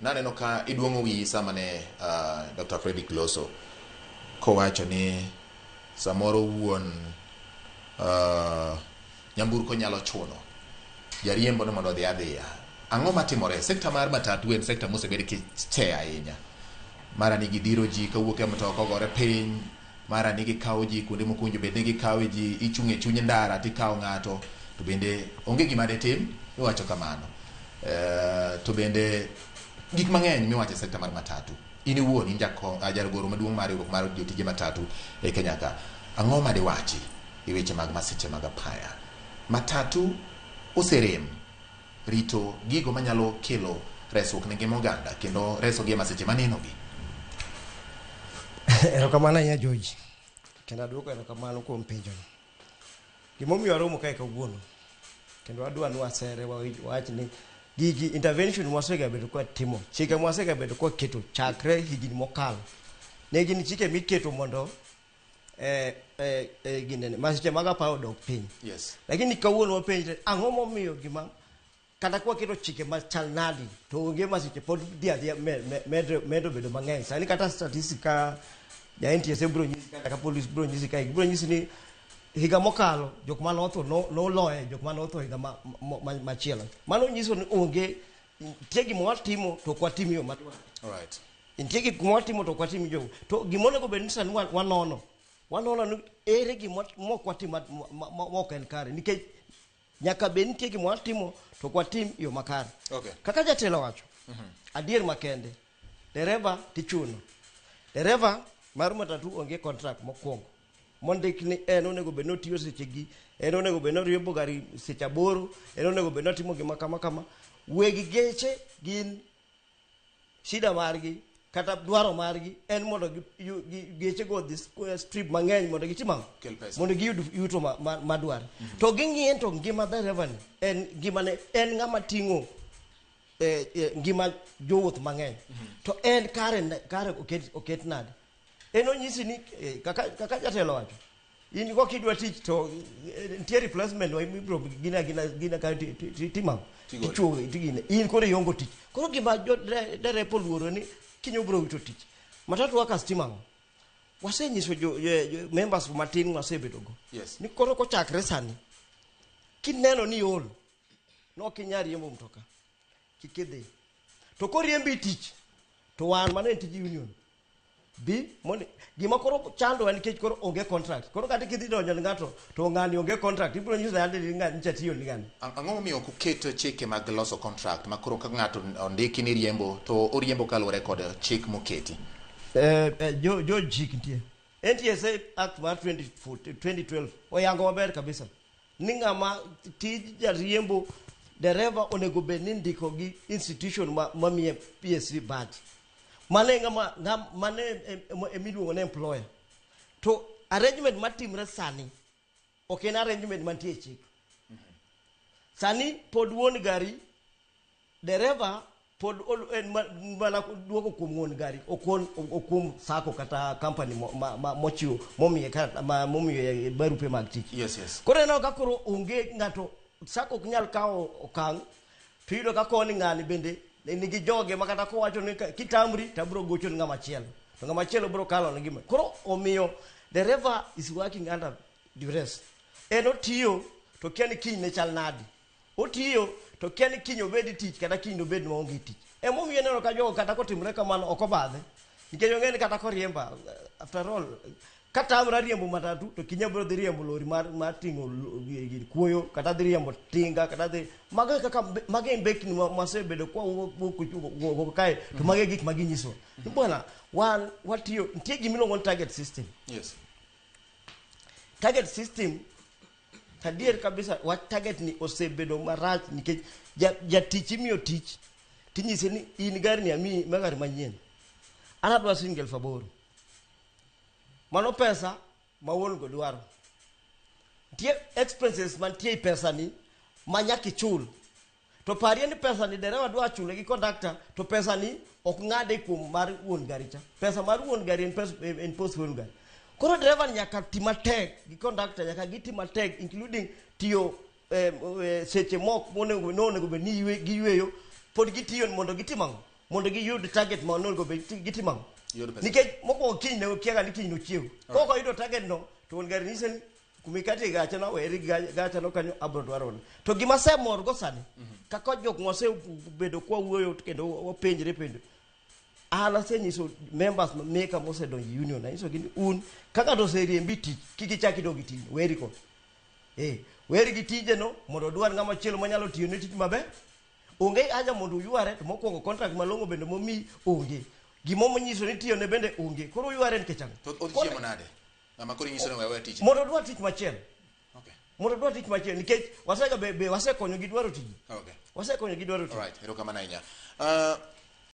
naneno ka iduongo wi sama ne Dr. Fredrick Loso kowacho ni samoro wuon nyamburko nyalo chuno jariembo no mondo odhi adhiya. Ang'o matimore? Sekta mar matatu en sekta mosebed kiche ahinya. Mara nigi dhiro ji kawuok e mtoka gore piny, mara nigi kawo ji kuonde mokunjo bende nigi kawo ji, ichung' e chuny ndara tikawo ng'ato, to bende onge gima detim iwacho kamano. To bende gik mang'eny miwacho e sekta mar matatu. In iwuon in jagoro maduong' mar riwruok mar jotije matatu e Kenya ka. Ang'o ma diwachi e weche mag masiche mag apaya? Matatu oserem rito gigo manyalo kelo resruok ne ngima oganda kendo reso gi masiche maneno gi. Erokamano ahinya George. Kendo aduoko erokamano kuom penjo. Gimomiyo aromo kae kawuono. Kendo adwa ni wasere wach ni gigi intervention mwasegabedo kwa timo. Chike mwasegabedo kwa keto chakre higini mokalo. Ne gin chike miketo mondo ginene masiche mag apaya odok piny. Yes. Lakini kawuono wapenjre ang'o momiyo gima kata kwa keto chike machal nadi to onge masiche pod dia medo bedo mang'eny. Sani kata statistika ya NTSA bro nyisi kata police bro nyisi kai bro nyisi ni higa mokalo jok man otho no loye jok man otho higa machielo. Mano nyiso ni onge tie gimo watimo to kwa timo yo madwa. All right. Intie gimo watimo to kwa timo yo. To gimone go ben sani wanono ni ere gimo kwa timo mok en kare nikech nyaka ben nitie gimo watimo to kwa tim yo makare. Okay. Kaka jatelo wacho. Adier makende. Dereva tichuno. Dereva mar matatu onge contract mokwongo. Mondik ni en onego bed notiyo sechegi, en onego bed noriembo gari seche 8, en onego bed notimo gima kama. Weg geche gin shida margi kata dwaro margi en mondo geche go this strip mang'eny mondo gitimam mondo giyud yuto madwar. To ging'ien to ngima dereva ni en ngima ne en ng'ama ting'o ngima jowuoth mang'eny. To en kare oket nade. En onyisi ni kaka jatelo wacho. In go kidwa tich to nitie replacement wa ibro gina ka timam. Tichuo tigine. In kore yongo tich. Koro gima derepe luoro ni kinyo bro wito tich. Matatu waka stimam. Wasenyiso members matin wasebedo go. Yes. Ni koro ko chakre sani. Kineno ni ol. No kinyari riembo mtoka. Kikidhi. To koriembi tich. To wan mane tiji union. Gima koro chando en nikech koro onge contract. Koro kata kidhi donjo ng'ato to ng'ani onge contract. Ibiro nyiso ande ng'ani chatiyo ni ng'ani. Ang'o momiyo ok oket chike mag loso contract ma koro ka ng'ato ondiki ni riembo to oriembo kaluwore kod chik moketi? Jo chik nitie. NTSA Act mar 2012 oyango maber kabisa. Ni ng'ama tij jariembo dereva onego bed ni ndiko gi institution mamiye PSV badge. Mane emiluongo ne employer. To arrangement matimre sani ok en arrangement mantie chik. Sani pod wuon gari dereva pod mana duoko kuom wuon gari okum sako kata company mochiwo momiyo barupe mag tich. Yes. Koro eno ka koro onge ng'ato sako ok nyal kawo okang' to yudo ka koni ng'ani bende nigi joge makata kowacho ni kitamri tabro gocho ni ng'ama chielo to ng'ama chielo bro kalo ngima. Koro omiyo dereva is working under duress. En otiyo to kia ni kiny ne chal nadi. Otiyo to kia ni kiny obedi tich kata kiny obedi maonge tich. Emomiyo neno ka jogo kata kotimre kamano ok obadhe. Nikech ong'eni kata koriemba after all katamra riembo matatu to kinya bro dhi riembo lori mar ting'o kuoyo kata dhi riembo tinga kata dhi mago kaka mage mbekni masebedo kwa wuok kae to mage gik maginyiso. Bwana wan watiyo nitie gimiluongo ni target system. Yes. Target system tadier kabisa wa target ni osebedo marach nikech jatich imiyo tich tinyise ni in gari ni ami magari manyien. Anadwa shilingi 8,000. Mano pesa ma wuon go dwaro. Tie expenses man tie pesa ni manyaki chul. To parie ni pesa ni dereva dwa chule gi conductor to pesa ni ok ng'ade kuom mar wuon gari cha. Pesa mar wuon gari en post wuon gari. Koro dereva nyaka timatek gi conductor nyaka gitimatek including tiyo seche mok monego be ni giyweyo pod gitiyo mondo gitimang mondo giyud target ma onego gitimo. Yudo pesa. Nikech moko kiny ne okiaga ni kiny no chiew. Koko yudo target no to on gari nisen kumikati gacha no weri gacha no kanyo abro dwaro. To gima semor go sani kaka jok mose bedo kwa wuoyo kendo openjre penjo. Ala senyiso members meka mose donjo union na iso gini un kaka to seri mbiti kiki chaki do giti weri ko. Weri gitije no mondo dwar ngama chielo manyalo tiyo ne tich mabe. Onge aja mondo yuare to mokwongo contract malongo bende momi onge. Gimomo nyiso ni tiyo ne bende onge. Koro yuare nke chango. To odhichiemo nade? Ama koro nyiso ni wewe tich. Mondo dwar tich machielo. Okay. Mondo dwar tich machielo nikech wasega be wasekonyo gi dwaro tich. Okay. Wasekonyo gi dwaro tich. Alright, erokamano ahinya.